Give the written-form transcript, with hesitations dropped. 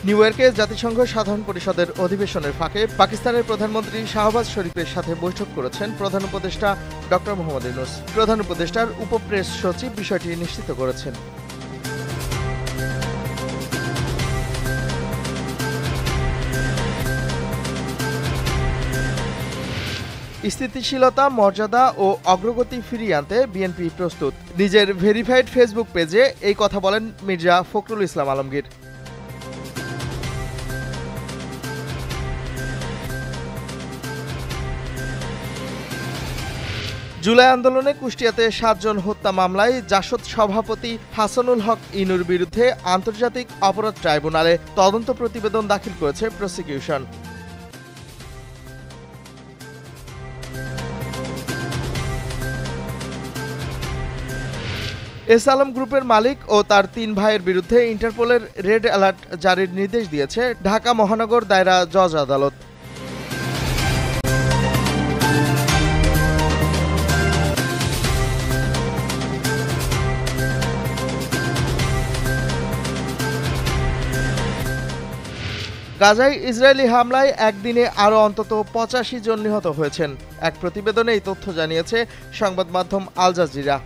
New ইয়র্কে জাতিসংঘ সাধারণ পরিষদের অধিবেশনের ফাঁকে পাকিস্তানের প্রধানমন্ত্রী শাহবাজ শরীফের সাথে বৈঠক করেছেন প্রধান উপদেষ্টা ডক্টর মোহাম্মদ ইউনূস। প্রধান উপদেষ্টার উপপ্রেস সচিব বিষয়টি নিশ্চিত করেছেন। স্থিতিশীলতা, মর্যাদা ও অগ্রগতি ফিরিয়ে আনতে বিএনপি প্রস্তুত। নিজের ভেরিফাইড ফেসবুক পেজে এই কথা বলেন মির্জা ফখরুল ইসলাম আলমগীর। জুলাই আন্দোলনে কুষ্টিয়াতে ৭ জন হত্যা মামলায় জাসদ সভাপতি হাসানুল হক ইনুর বিরুদ্ধে আন্তর্জাতিক অপরাধ ট্রাইব্যুনালে তদন্ত প্রতিবেদন দাখিল করেছে প্রসিকিউশন। এস আলম গ্রুপের মালিক ও তার ৩ ভাইয়ের বিরুদ্ধে ইন্টারপোলের রেড অ্যালার্ট জারির নির্দেশ দিয়েছে ঢাকা মহানগর দায়রা জজ আদালত। গাজায় ইসরায়েলি হামলায় একদিনে আরও অন্তত ৮৫ জন নিহত হয়েছেন। এক প্রতিবেদনে এই তথ্য জানিয়েছে সংবাদ মাধ্যম আল জাজিরা।